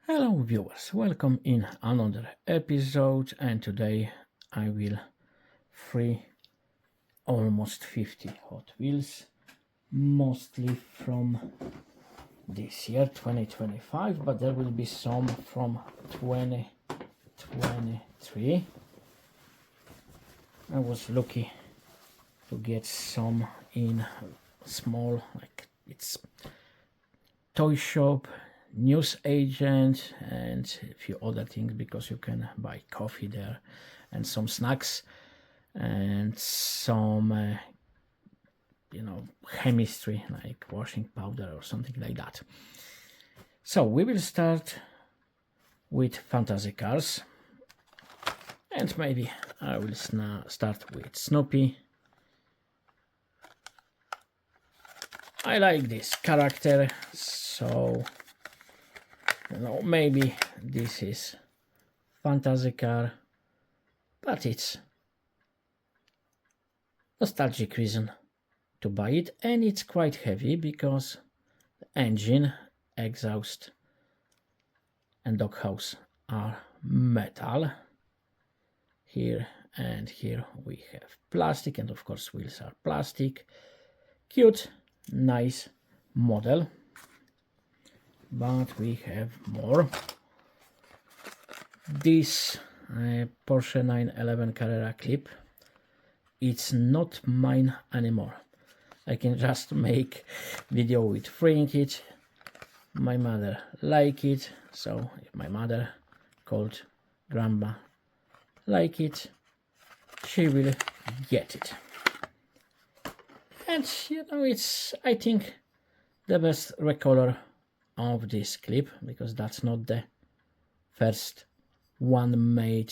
Hello viewers, welcome in another episode, and today I will free almost 50 Hot Wheels, mostly from this year 2025, but there will be some from 2023. I was lucky to get some in small, like it's toy shop, news agent, and a few other things, because you can buy coffee there and some snacks and some chemistry like washing powder or something like that. So we will start with fantasy cars, and maybe I will start with Snoopy. I like this character, so maybe this is fantasy car, but it's nostalgic reason to buy it, and it's quite heavy because the engine, exhaust and doghouse are metal. Here and here we have plastic, and of course wheels are plastic. Cute, nice model. But we have more. This Porsche 911 Carrera clip, it's not mine anymore. I can just make video with freeing it. My mother like it, so if my mother called grandma like it, she will get it. And it's, I think, the best recolor of this clip, because that's not the first one made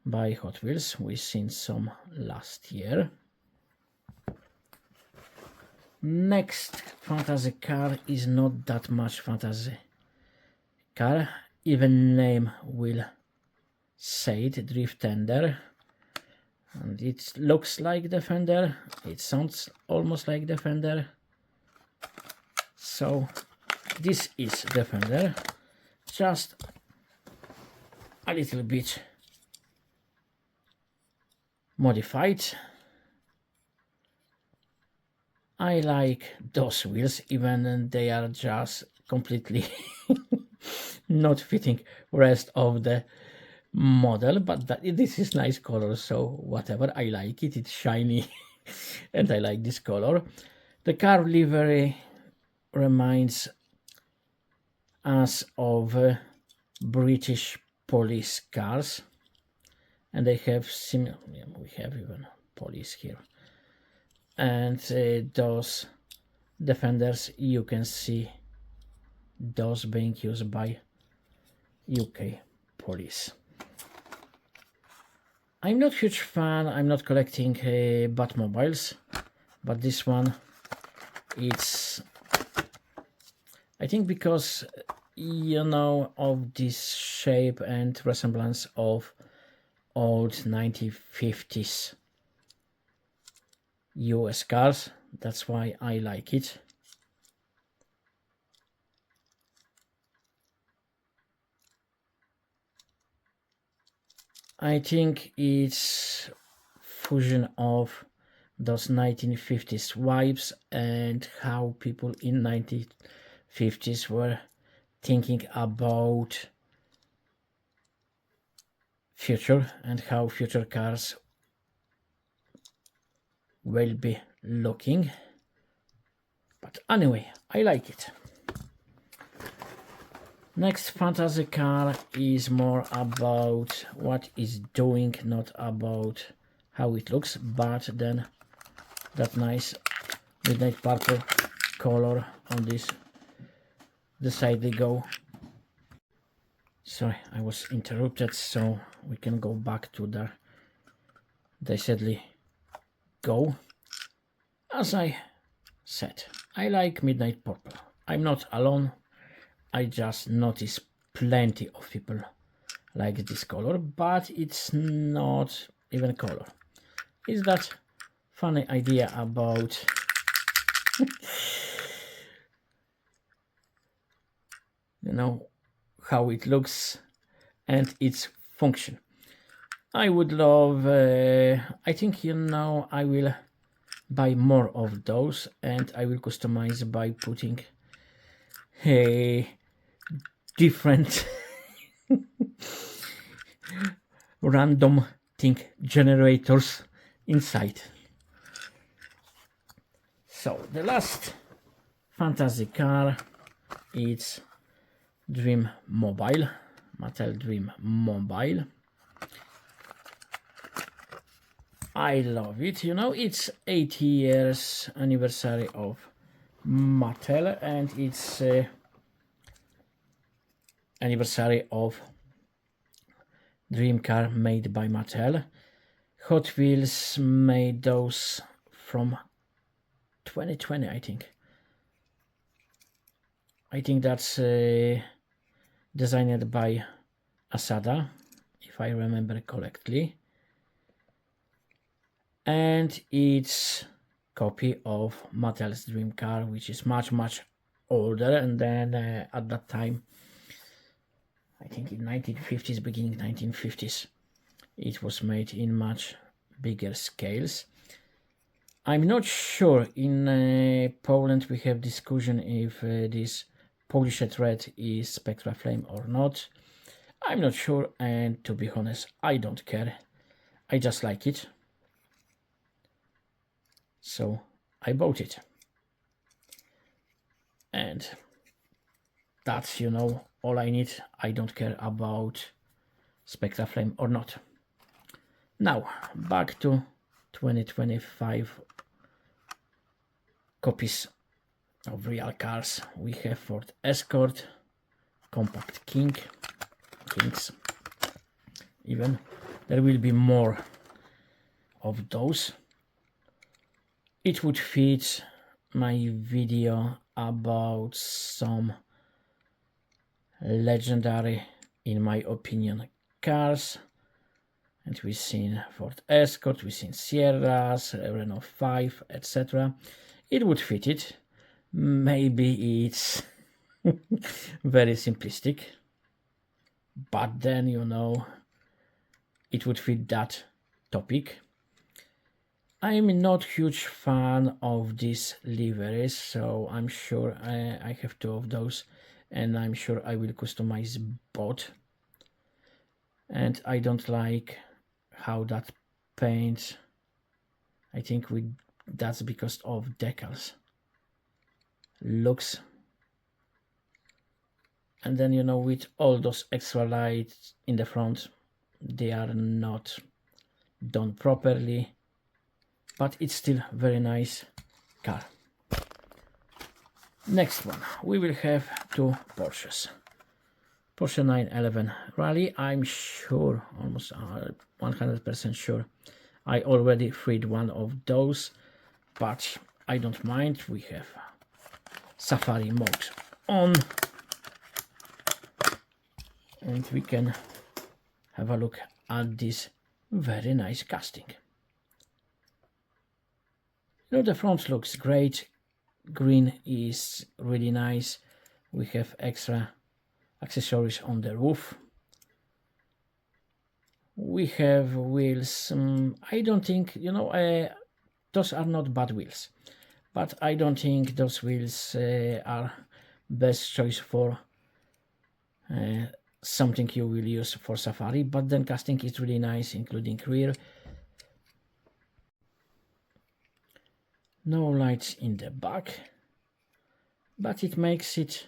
by Hot Wheels. We've seen some last year. Next fantasy car is not that much fantasy car, even name will say it, Drift Tender, and it looks like Defender, it sounds almost like Defender, so this is Defender, just a little bit modified. I like those wheels, even they are just completely not fitting rest of the model, but this is nice color, so whatever, I like it, it's shiny and I like this color. The car livery reminds us of British police cars, and they have similar, we have even police here, and those Defenders, you can see those being used by UK police. I'm not huge fan, I'm not collecting Batmobiles, but this one, it's, I think because of this shape and resemblance of old 1950s US cars, that's why I like it. I think it's fusion of those 1950s vibes and how people in 1950s were thinking about future and how future cars will be looking. But anyway, I like it. Next fantasy car is more about what it's doing, not about how it looks, but then that nice midnight purple color on this, the side they go. Sorry, I was interrupted, so we can go back to the decidedly go. As I said, I like midnight purple. I'm not alone. I just noticed plenty of people like this color, but it's not even color. It's that funny idea about how it looks and its function. I would love, I think, I will buy more of those, and I will customize by putting a different random thing generators inside. So the last fantasy car is Dream Mobile, Mattel Dream Mobile. I love it. It's 80 years anniversary of Mattel, and it's anniversary of dream car made by Mattel. Hot Wheels made those from 2020, I think. I think that's designed by Asada, if I remember correctly. And it's copy of Mattel's dream car, which is much older, and then at that time, I think in 1950s, beginning 1950s, it was made in much bigger scales. I'm not sure, in Poland we have discussion if this polished red is Spectra Flame or not. I'm not sure, and to be honest, I don't care. I just like it. So I bought it. And that's, all I need. I don't care about Spectra Flame or not. Now, back to 2025 copies of real cars. We have Ford Escort, Compact Kings. Even there will be more of those. It would fit my video about some legendary, in my opinion, cars. And we've seen Ford Escort, we've seen Sierras, Renault 5, etc. It would fit it. Maybe it's very simplistic, but then, it would fit that topic. I'm not huge fan of these liveries, so I'm sure I have two of those, and I'm sure I will customize both. And I don't like how that paint, I think that's because of decals, looks. And then, with all those extra lights in the front, they are not done properly, but it's still very nice car. Next one, we will have two Porsches. Porsche 911 Rally. I'm sure, almost 100% sure, I already freed one of those, but I don't mind. We have Safari mode on, and we can have a look at this very nice casting. The front looks great. Green is really nice. We have extra accessories on the roof. We have wheels. I don't think, those are not bad wheels, but I don't think those wheels are best choice for something you will use for Safari. But then casting is really nice, including rear. No lights in the back, but it makes it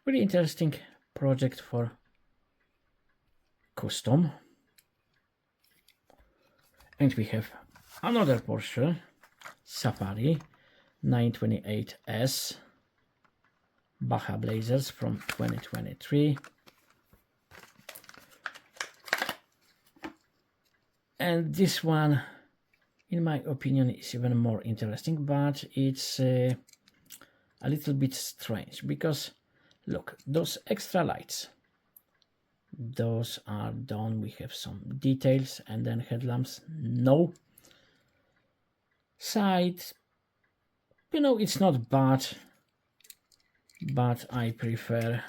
really interesting project for custom. And we have another Porsche Safari 928S Baja Blazers from 2023. And this one, in my opinion, is even more interesting, but it's a little bit strange because look, those extra lights, those are done. We have some details, and then headlamps, no. Side, it's not bad, but I prefer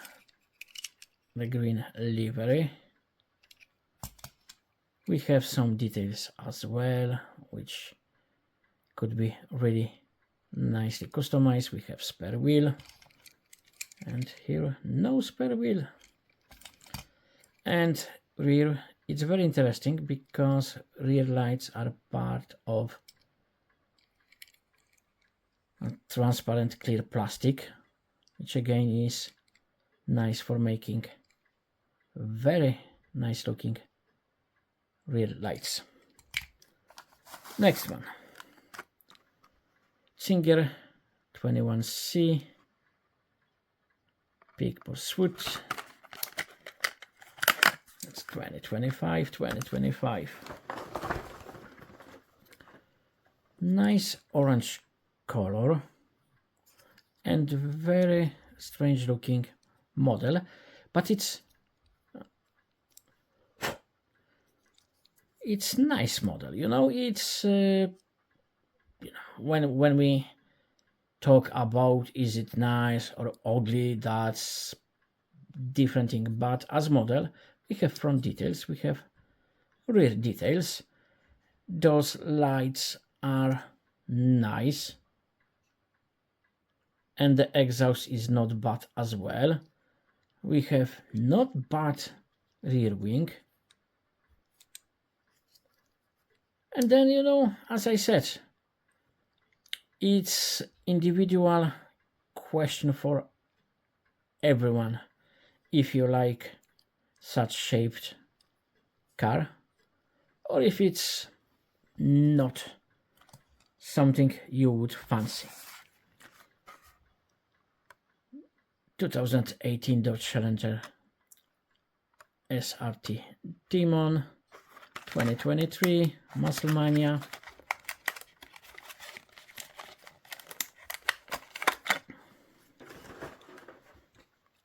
the green livery. We have some details as well, which could be really nicely customized. We have spare wheel, and here no spare wheel. And rear, it's very interesting because rear lights are part of a transparent clear plastic, which again is nice for making very nice looking rear lights. Next one, Singer 21C Peak Pursuit. It's 2025. Nice orange color and very strange looking model, but it's nice model. You know, it's when we talk about is it nice or ugly, that's different thing. But as model, we have front details, we have rear details. Those lights are nice, and the exhaust is not bad as well. We have not bad rear wing. And then, you know, as I said, it's individual question for everyone if you like such shaped car or if it's not something you would fancy. 2018 Dodge Challenger SRT Demon, 2023 Muscle Mania.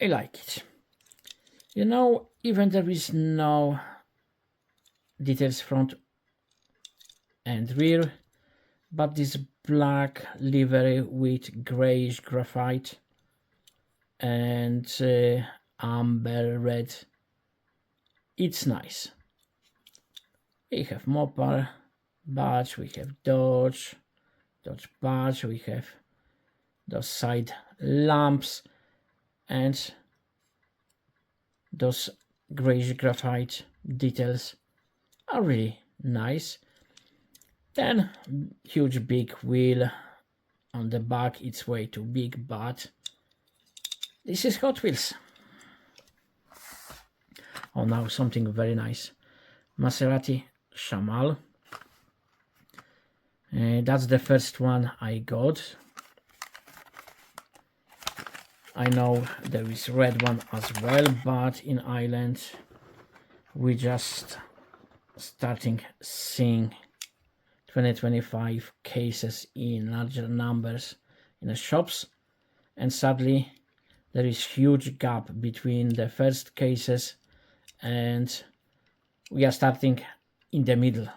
I like it. You know, even there is no details front and rear, but this black livery with grayish graphite and amber red, it's nice. We have Moar badge, we have Dodge badge, we have those side lamps, and those grayish graphite details are really nice. Then huge big wheel on the back, it's way too big, but this is Hot Wheels. Oh, now something very nice. Maserati Shamal. That's the first one I got. I know there is red one as well, but in Ireland we just starting seeing 2025 cases in larger numbers in the shops, and sadly there is huge gap between the first cases and we are starting in the middle.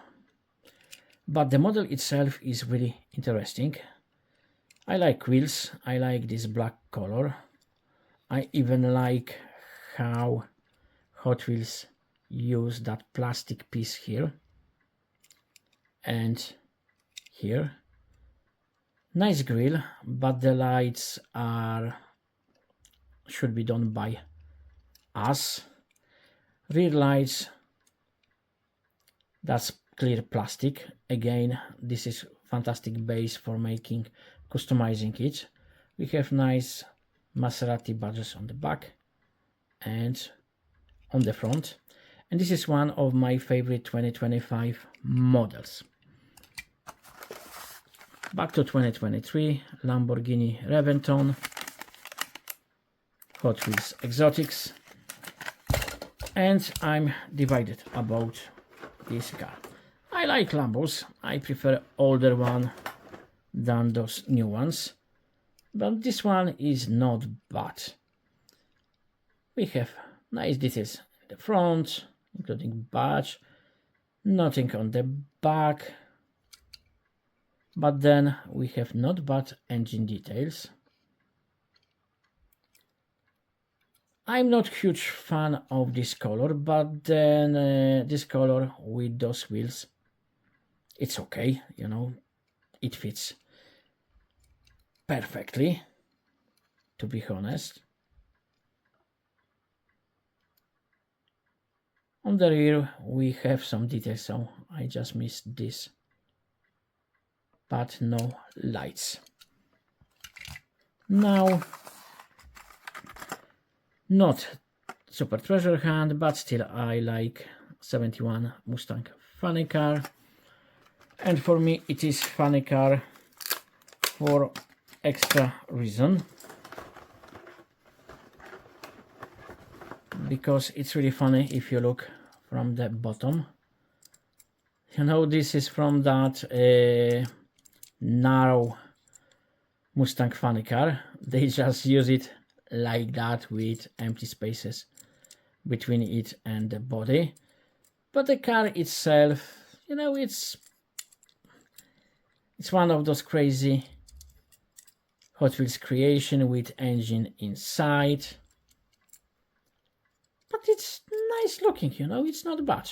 But the model itself is really interesting. I like wheels, I like this black color. I even like how Hot Wheels use that plastic piece here and here. Nice grill, but the lights should be done by us. Rear lights, that's clear plastic. Again, this is fantastic base for customizing it. We have nice Maserati badges on the back and on the front, and this is one of my favorite 2025 models. Back to 2023 Lamborghini Reventon Hot Wheels Exotics, and I'm divided about this car. I like Lambos, I prefer older one than those new ones, but this one is not bad. We have nice details in the front, including badge, nothing on the back, but then we have not bad engine details. I'm not huge fan of this color, but then this color with those wheels, it's okay, you know, it fits perfectly, to be honest. On the rear we have some details, so I just missed this, but no lights. Now, not super treasure hunt, but still I like 71 Mustang funny car, and for me it is funny car for extra reason, because it's really funny if you look from the bottom. You know, this is from that narrow Mustang funny car. They just use it like that with empty spaces between it and the body. But the car itself, you know, it's one of those crazy Hot Wheels creation with engine inside. But it's nice looking, you know, it's not bad.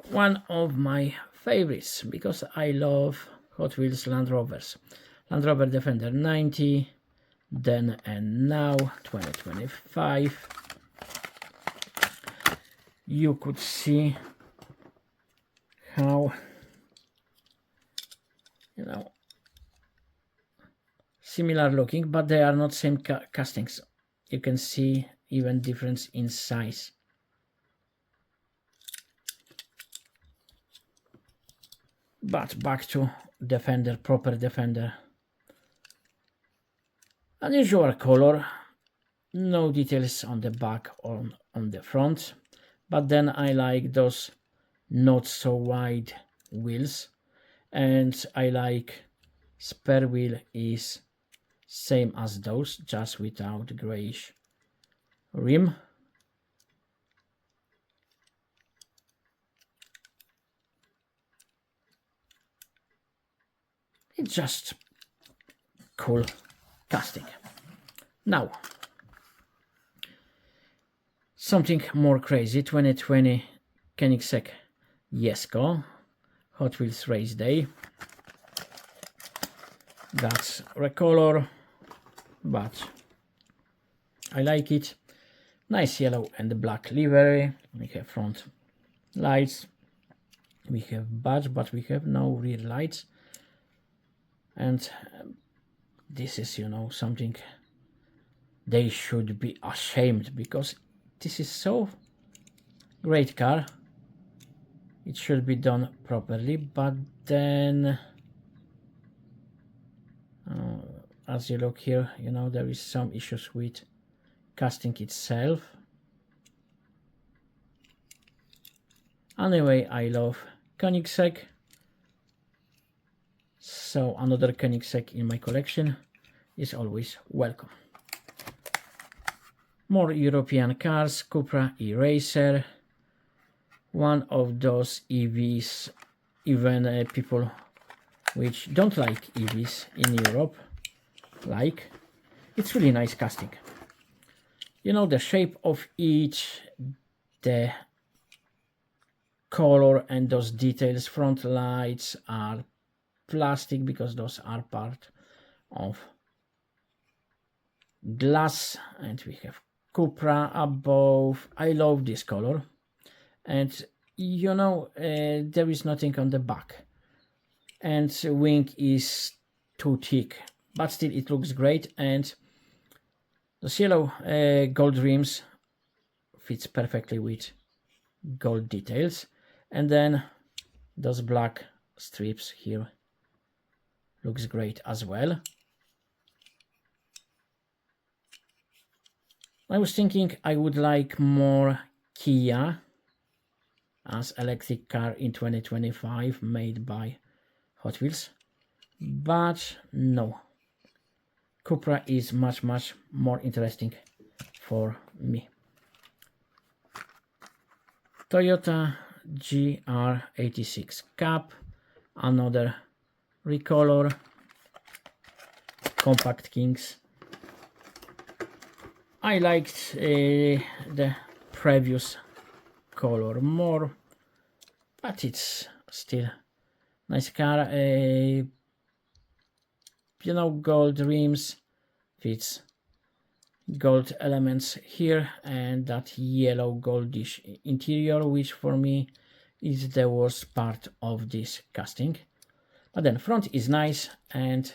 One of my favorites, because I love Hot Wheels Land Rovers. Land Rover Defender 90, then and now 2025. You could see how, you know, similar looking, but they are not same castings. You can see even difference in size. But back to Defender, proper Defender. Unusual color, no details on the back or on the front, but then I like those not so wide wheels, and I like spare wheel is same as those, just without grayish rim. It's just cool casting. Now, something more crazy. 2020 Koenigsegg Jesko Hot Wheels Race Day. That's recolor, but I like it. Nice yellow and black livery. We have front lights. We have badge, but we have no rear lights. And this is, you know, something they should be ashamed, because this is so great car. It should be done properly, but then as you look here, you know, there is some issues with casting itself. Anyway, I love Koenigsegg, so another Koenigsegg in my collection is always welcome. More European cars, Cupra E-Racer, one of those EVs, even people which don't like EVs in Europe like. It's really nice casting. You know, the shape of each, the color and those details. Front lights are plastic because those are part of glass, and we have Cupra above. I love this color, and you know, there is nothing on the back, and wing is too thick, but still it looks great. And those yellow gold rims fits perfectly with gold details, and then those black strips here looks great as well. I was thinking I would like more Kia as electric car in 2025 made by Hot Wheels, but no, Cupra is much more interesting for me. Toyota GR86 Cup, another recolor. compact kings. I liked the previous color more, but it's still nice car. You know, gold rims, fits gold elements here, and that yellow goldish interior, which for me is the worst part of this casting. But then front is nice and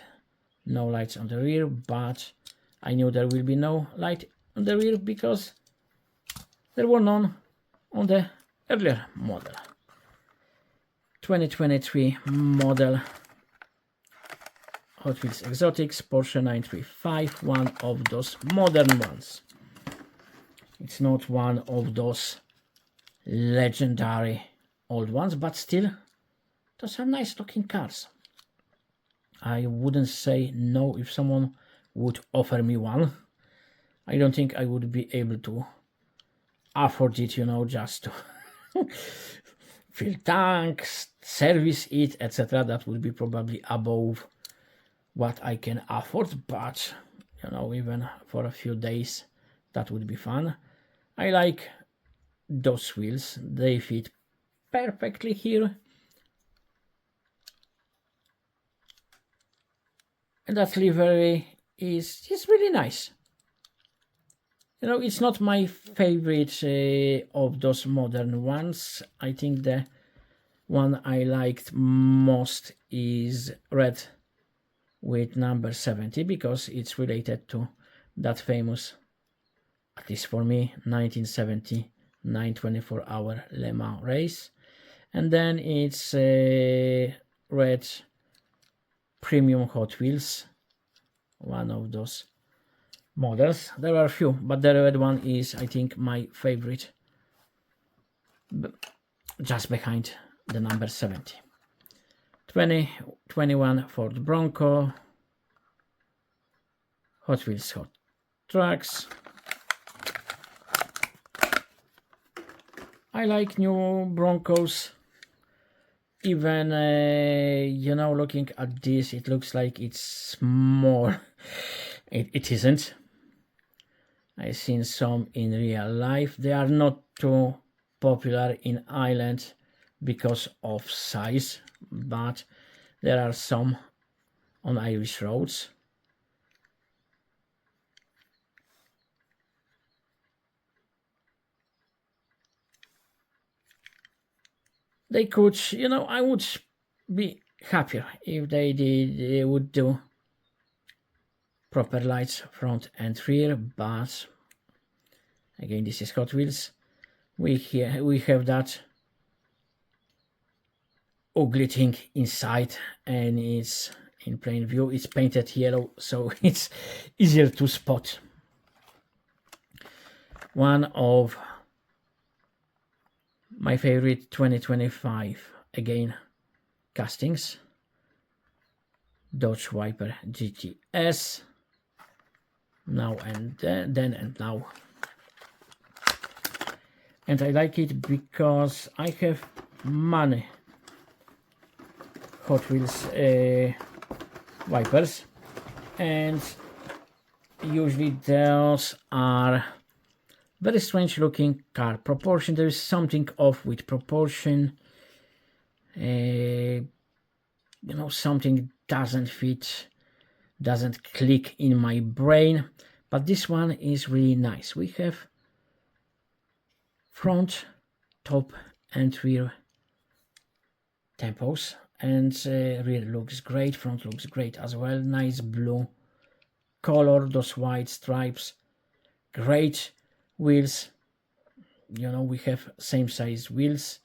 no lights on the rear, but I knew there will be no light on the rear because there were none on the earlier model. 2023 model Hot Wheels Exotics Porsche 935, one of those modern ones. It's not one of those legendary old ones, but still, those are nice looking cars. I wouldn't say no if someone would offer me one. I don't think I would be able to afford it, you know, just to fill tanks, service it, etc. That would be probably above what I can afford, but you know, even for a few days that would be fun. I like those wheels, they fit perfectly here, and that livery is really nice. You know, it's not my favorite of those modern ones. I think the one I liked most is red with number 70, because it's related to that famous, at least for me, 1979 24-hour Le Mans race. And then it's red premium Hot Wheels, one of those models. There are a few, but the red one is, I think, my favorite, just behind the number 70. 2021 Ford Bronco, Hot Wheels Hot Trucks. I like new Broncos. Even you know, looking at this, it looks like it's more. It isn't. I've seen some in real life. They are not too popular in Ireland because of size, but there are some on Irish roads. They could, you know, I would be happier if they would do proper lights front and rear, but again, this is Hot Wheels. We have that ugly thing inside, and it's in plain view. It's painted yellow, so it's easier to spot. One of my favorite 2025 again castings, Dodge Viper GTS. Now and then and now. And I like it because I have many Hot Wheels Vipers, and usually those are very strange looking car. Proportion, there is something off with proportion. You know, something doesn't fit, doesn't click in my brain, but this one is really nice. We have front, top and rear tempos, and rear looks great, front looks great as well. Nice blue color, those white stripes, great wheels. You know, we have same size wheels,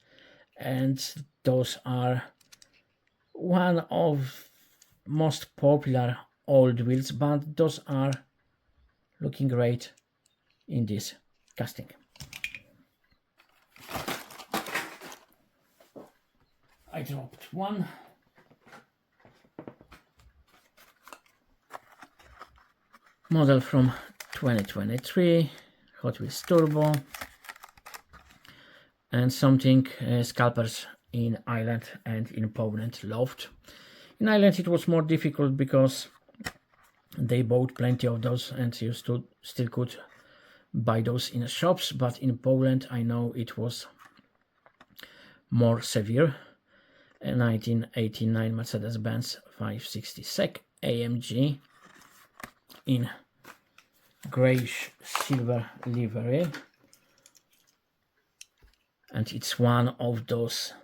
and those are one of most popular old wheels, but those are looking great in this casting. I dropped one. Model from 2023, Hot Wheels Turbo, and something scalpers in Ireland and in Poland loved. In Ireland it was more difficult because They bought plenty of those, and you still could buy those in shops, but in Poland I know it was more severe. A 1989 Mercedes-Benz 560 SEC AMG in grayish silver livery, and it's one of those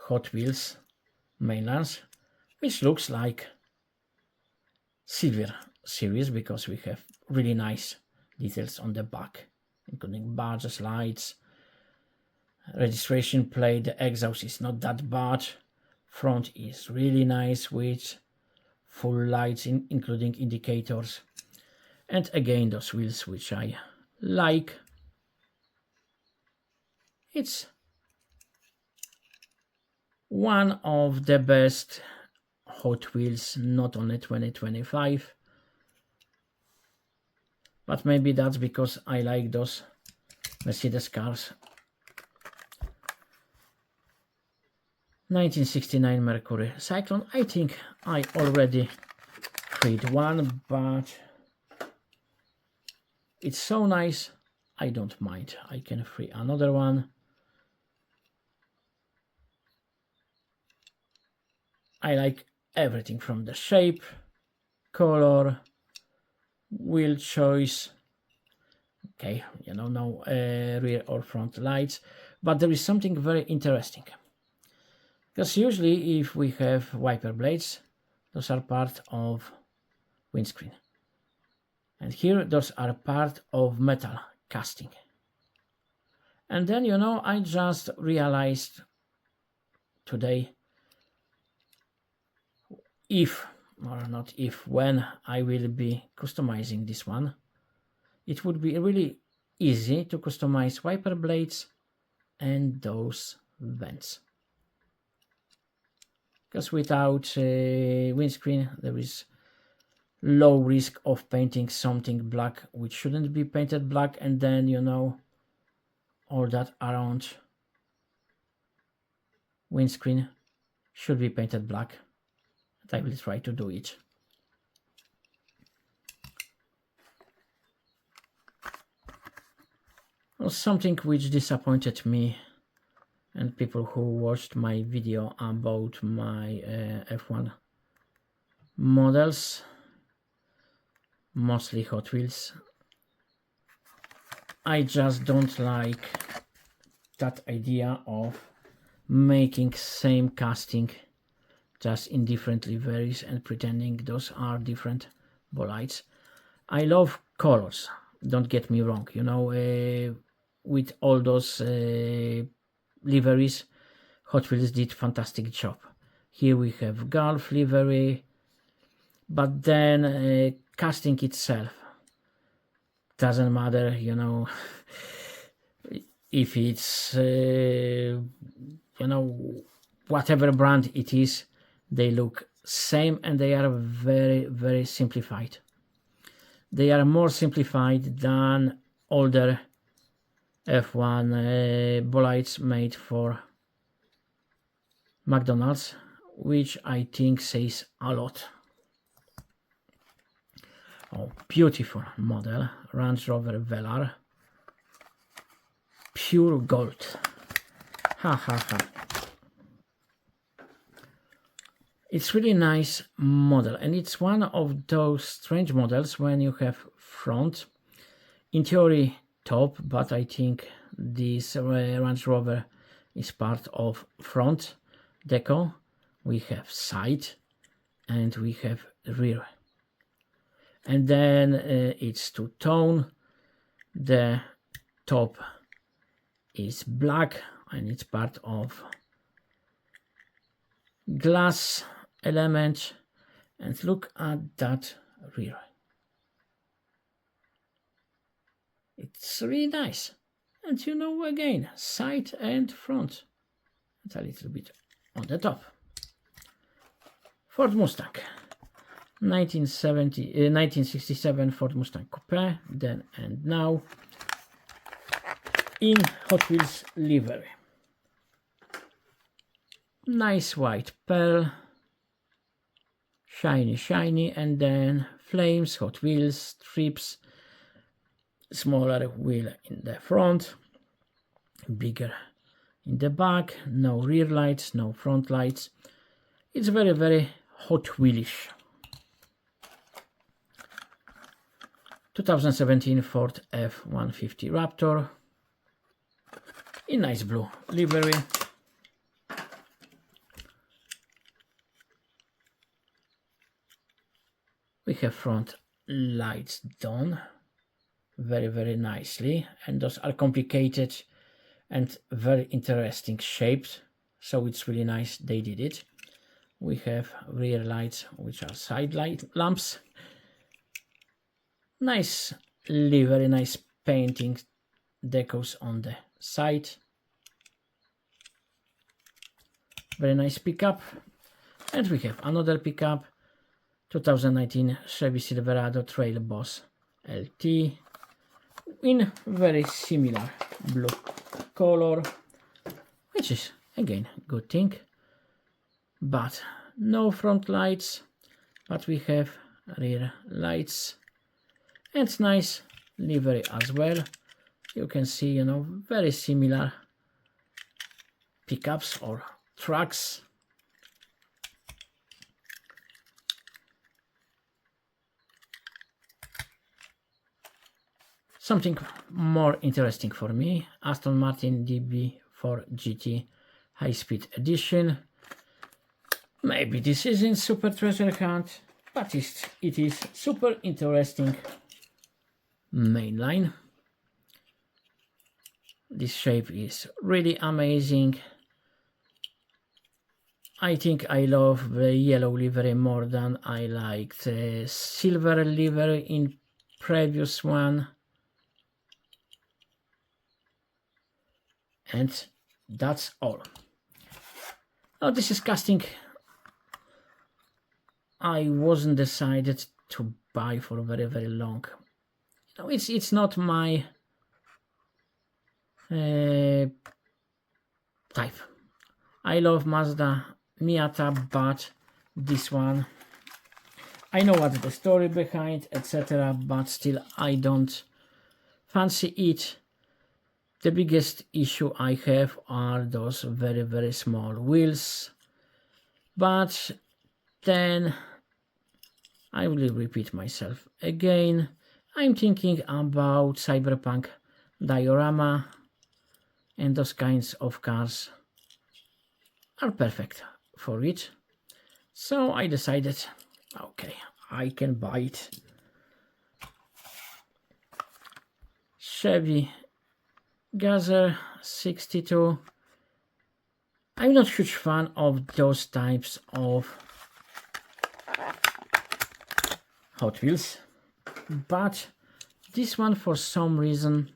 Hot Wheels mainlines which looks like Silver series, because we have really nice details on the back, including badges, lights, registration plate. The exhaust is not that bad. Front is really nice with full lights, including indicators. And again, those wheels which I like. It's one of the best Hot Wheels, not only 2025, but maybe that's because I like those Mercedes cars. 1969 Mercury Cyclone. I think I already freed one, but it's so nice, I don't mind. I can free another one. I like everything from the shape, color, wheel choice. Okay, you know, no rear or front lights, but there is something very interesting. Because usually if we have wiper blades, those are part of windscreen. And here those are part of metal casting. And then, you know, I just realized today, if, or not if, when I will be customizing this one, it would be really easy to customize wiper blades and those vents. Because without windscreen, there is low risk of painting something black which shouldn't be painted black, and then, you know, all that around windscreen should be painted black. And I will try to do it. Well, something which disappointed me and people who watched my video about my F1 models, mostly Hot Wheels. I just don't like that idea of making same casting just in different liveries and pretending those are different bolides. I love colors, don't get me wrong, you know, with all those liveries, Hot Wheels did fantastic job. Here we have Golf livery, but then casting itself doesn't matter, you know, if it's you know, whatever brand it is, they look same, and they are very, very simplified. They are more simplified than older F1 bolides made for McDonald's, which I think says a lot. Oh, beautiful model, Range Rover Velar, pure gold. Ha ha ha. It's really nice model, and it's one of those strange models when you have front, in theory top, but I think this Range Rover is part of front deco. We have side and we have rear, and then it's two-tone. The top is black and it's part of glass element, and look at that rear. It's really nice, and you know, again, side and front, and a little bit on the top. Ford Mustang 1967 Ford Mustang Coupe, then and now in Hot Wheels livery. Nice white pearl, shiny, and then flames, Hot Wheels strips, smaller wheel in the front, bigger in the back, no rear lights, no front lights. It's very Hot Wheelish. 2017 Ford F-150 Raptor in nice blue livery. We have front lights done very nicely, and those are complicated and very interesting shapes, so it's really nice they did it. We have rear lights, which are side light lamps. Nice livery, nice painting decos on the side. Very nice pickup. And we have another pickup, 2019 Chevy Silverado Trail Boss LT in very similar blue color, which is again good thing. But no front lights, but we have rear lights and nice livery as well. You can see, very similar pickups or trucks. Something more interesting for me, Aston Martin DB4 GT High Speed Edition. Maybe this isn't super treasure hunt, but it is super interesting mainline. This shape is really amazing. I think I love the yellow livery more than I like the silver livery in previous one. And that's all. Now this is casting I wasn't decided to buy for very long. It's not my type. I love Mazda Miata, but this one, I know what's the story behind, etc., but still I don't fancy it. The biggest issue I have are those very small wheels, but then I will repeat myself again. I'm thinking about cyberpunk diorama, and those kinds of cars are perfect for it. So I decided, okay, I can buy it. Chevy Gasser 62. I'm not a huge fan of those types of Hot Wheels, but this one for some reason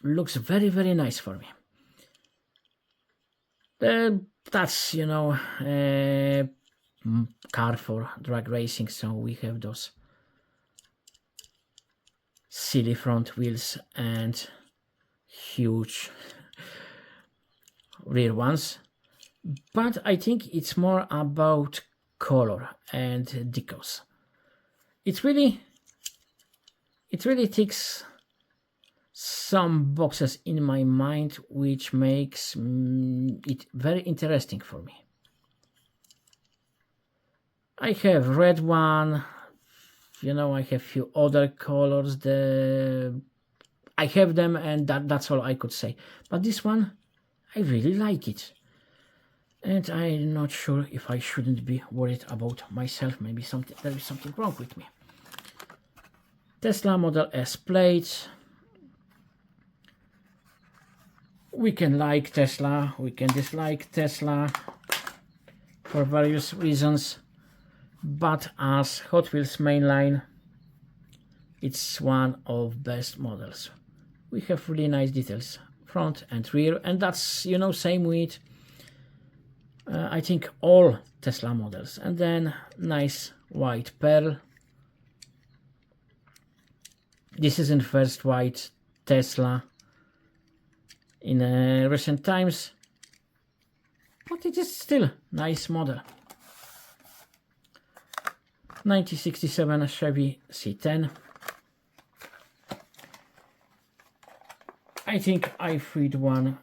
looks very nice for me. That's a car for drag racing, so we have those silly front wheels and huge rear ones, but I think it's more about color and decals. It really ticks some boxes in my mind, which makes it very interesting for me. I have red one, I have few other colors. I have them, and that's all I could say. But this one, I really like it. And I'm not sure if I shouldn't be worried about myself. Maybe there is something wrong with me. Tesla Model S plate. We can like Tesla, we can dislike Tesla for various reasons, but as Hot Wheels mainline, it's one of best models. We have really nice details, front and rear, and that's, same with I think all Tesla models. And then nice white pearl. This isn't first white Tesla in recent times, but it is still nice model. 1967 Chevy C10. I think I freed one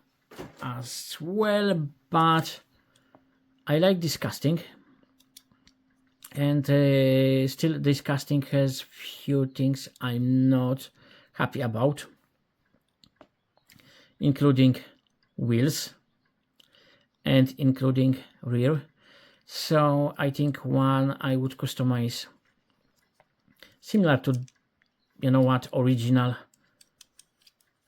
as well, but I like this casting, and still this casting has few things I'm not happy about, including wheels and including rear. So I think one I would customize similar to, you know what, original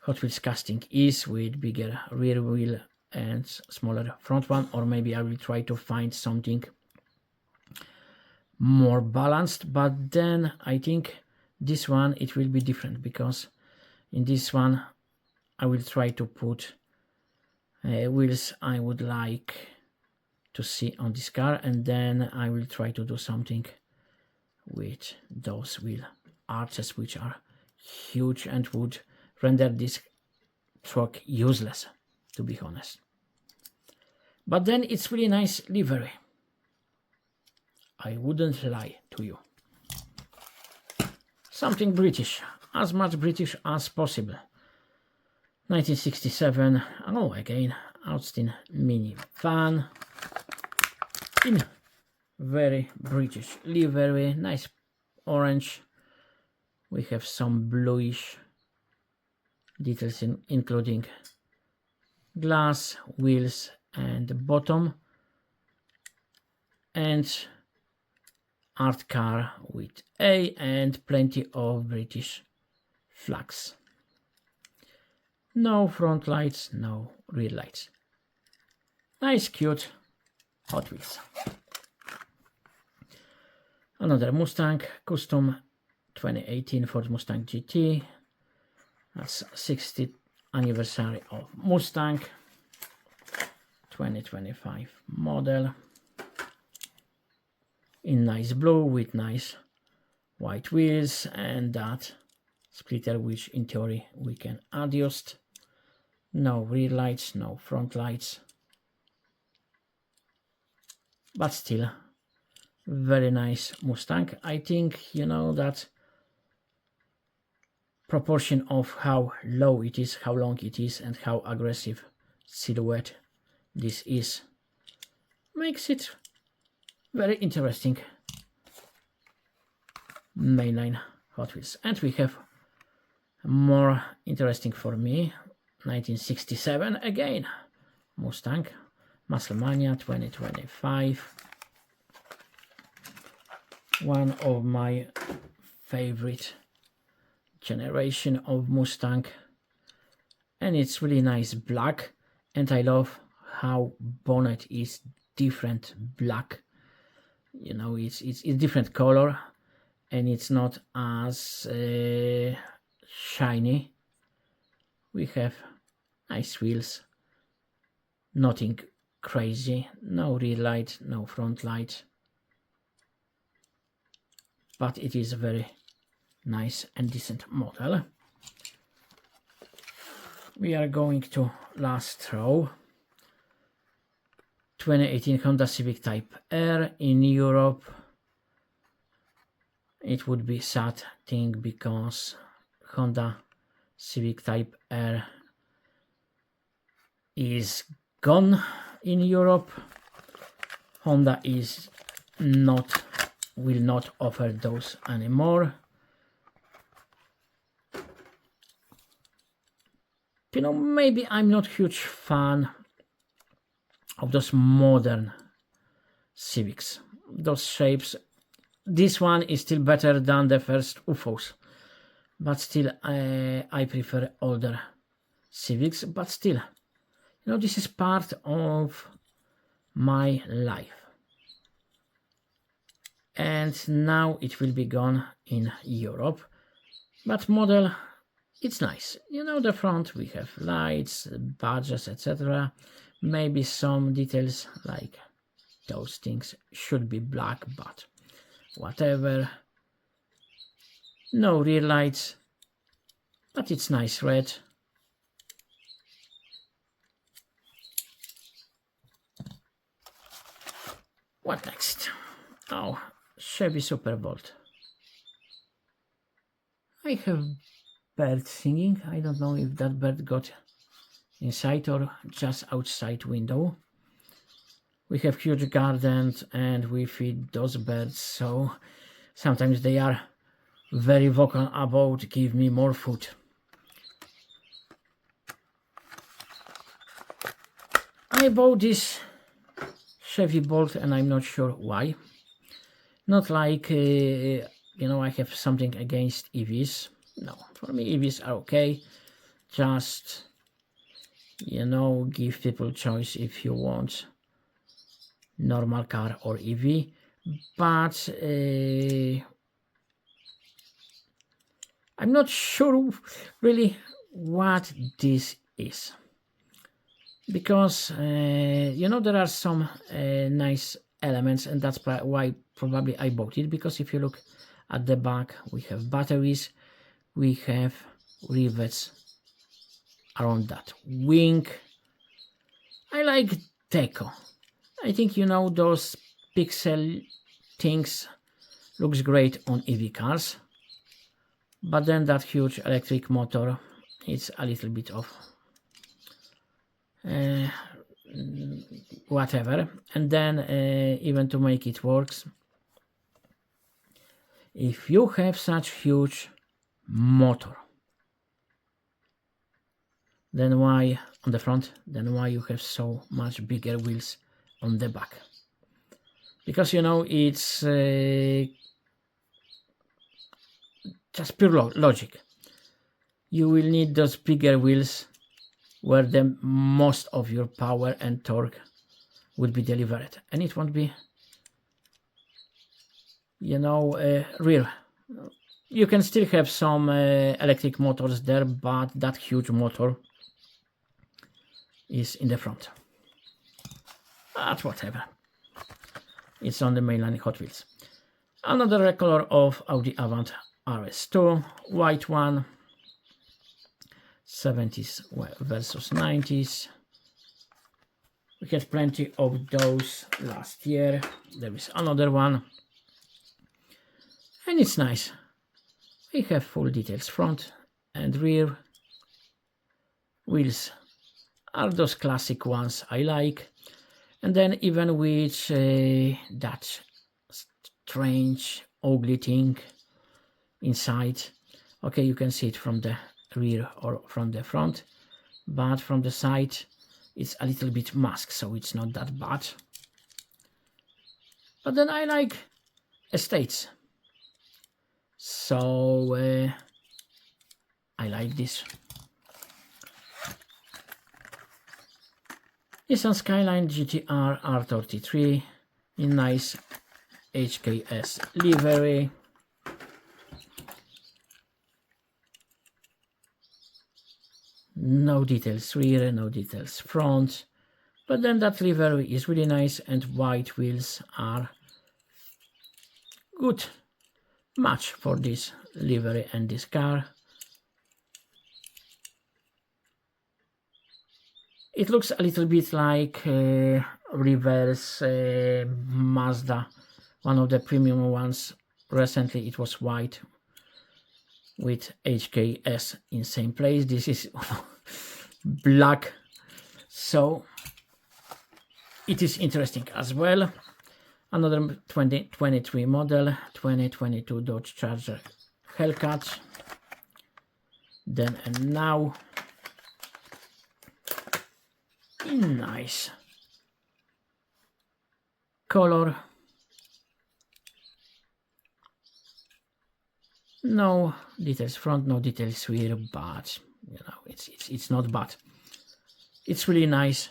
Hot Wheels casting is, with bigger rear wheel and smaller front one, or maybe I will try to find something more balanced. But then I think this one it will be different, because in this one I will try to put wheels I would like to see on this car, and then I will try to do something with those wheel arches, which are huge and would render this truck useless, to be honest. But then it's really nice livery, I wouldn't lie to you. Something British, as much British as possible. 1967, oh again, Austin minivan in very British livery, nice orange. We have some bluish details including glass, wheels and bottom, and art car with A and plenty of British flags. No front lights, no rear lights. Nice, cute Hot Wheels. Another Mustang custom 2018 Ford Mustang GT. That's 60th anniversary of Mustang, 2025 model, in nice blue with nice white wheels and that splitter, which in theory we can adjust. No rear lights, no front lights, but still very nice Mustang. I think, you know, that proportion of how low it is, how long it is, and how aggressive silhouette this is makes it very interesting mainline Hot Wheels. And we have more interesting for me, 1967 again Mustang Muscle Mania 2025. One of my favorite generation of Mustang, and it's really nice black, and I love how bonnet is different black, you know, it's different color and it's not as shiny. We have nice wheels, nothing crazy, no rear light, no front light, but it is a very nice and decent model. We are going to last row. 2018 Honda Civic Type R in Europe. It would be sad thing because Honda Civic Type R is gone in Europe. Honda will not offer those anymore. You know, maybe I'm not huge fan of those modern Civics, those shapes. This one is still better than the first UFOs, but still I prefer older Civics. But still, you know, this is part of my life, and now it will be gone in Europe. But model, it's nice. You know, the front we have lights, badges, etc. Maybe some details like those things should be black, but whatever. No rear lights, but it's nice red. What next? Oh, Chevy Superbolt. I have bird singing. I don't know if that bird got inside or just outside window. We have huge gardens and we feed those birds, so sometimes they are very vocal about give me more food. I bought this Chevy Bolt and I'm not sure why. Not like, you know, I have something against EVs. No, for me EVs are okay. Just, you know, give people choice if you want normal car or EV. But I'm not sure really what this is. Because, you know, there are some nice elements, and that's why probably I bought it. Because if you look at the back, we have batteries, we have rivets around that wing. I like deco. I think, you know, those pixel things looks great on EV cars, but then that huge electric motor, it's a little bit of whatever. And then even to make it works, if you have such huge motor, then why on the front, then why you have so much bigger wheels on the back? Because, you know, it's just pure logic. You will need those bigger wheels where the most of your power and torque would be delivered, and it won't be, you know, rear. You can still have some electric motors there, but that huge motor is in the front. But whatever, it's on the mainline Hot Wheels. Another color of Audi Avant RS2, white one, 70s versus 90s. We had plenty of those last year. There is another one, and it's nice. We have full details front and rear. Wheels are those classic ones I like, and then even with that strange ugly thing inside. Okay, you can see it from the rear or from the front, but from the side it's a little bit masked, so it's not that bad. But then I like estates, so I like this. Nissan Skyline GTR R33 in nice HKS livery. No details rear, no details front, but then that livery is really nice, and white wheels are good match for this livery and this car. It looks a little bit like reverse Mazda, one of the premium ones. Recently it was white with HKS in same place. This is black, so it is interesting as well. Another 2023 model, 2022 Dodge Charger Hellcat. Then and now, nice color. No details front, no details rear, but you know, it's not bad. It's really nice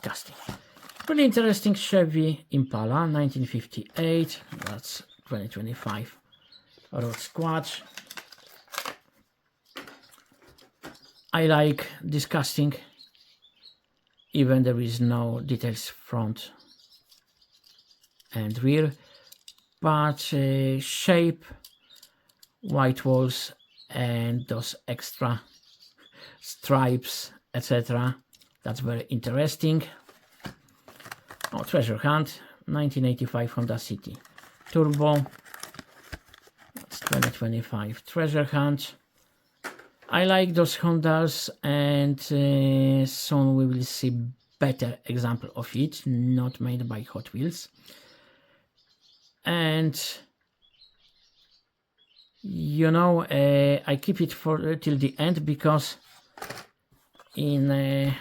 casting. Really interesting Chevy Impala 1958. That's 2025 road squatch. I like this casting, even there is no details front and rear, but shape, white walls and those extra stripes, etc. That's very interesting. Oh, treasure hunt, 1985 Honda City. Turbo. That's 2025 treasure hunt. I like those Hondas, and soon we will see better example of it, not made by Hot Wheels. And you know, I keep it for till the end because in the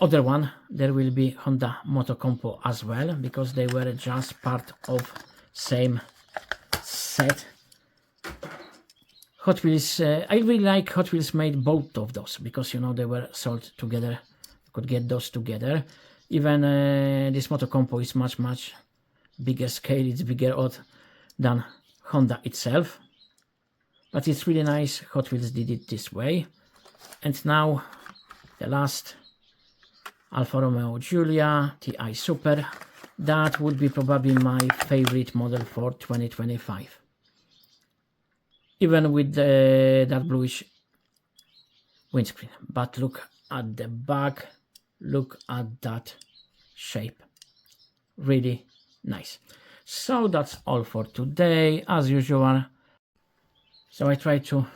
other one there will be Honda MotoCompo as well, because they were just part of same set. Hot Wheels, I really like Hot Wheels made both of those, because you know they were sold together. You could get those together. Even this MotoCompo is much bigger scale. It's bigger than Honda itself, but it's really nice. Hot Wheels did it this way. And now the last Alfa Romeo Giulia TI Super. That would be probably my favorite model for 2025. Even with that bluish windscreen. But look at the back, look at that shape. Really nice. So that's all for today, as usual. So I try to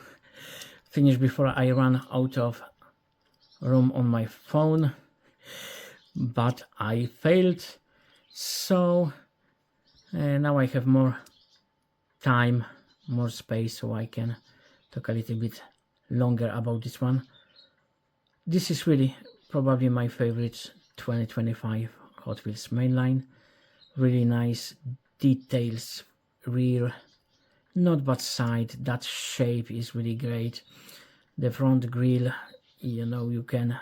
finish before I run out of room on my phone, but I failed. So now I have more time, more space, so I can talk a little bit longer about this one. This is really probably my favorite 2025 Hot Wheels mainline. Really nice details, rear, not bad side. That shape is really great. The front grille, you know, you can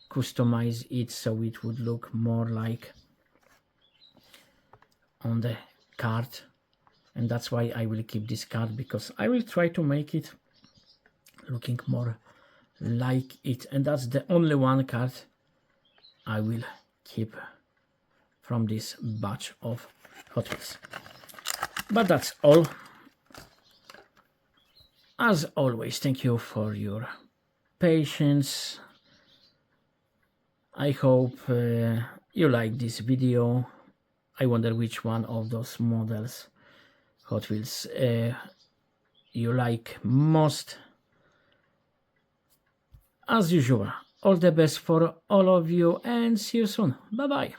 customize it so it would look more like on the card, and that's why I will keep this card, because I will try to make it looking more like it, and that's the only one card I will keep from this batch of Hot Wheels. But that's all. As always, thank you for your patience. I hope you like this video. I wonder which one of those models Hot Wheels you like most. As usual, all the best for all of you, and see you soon. Bye bye.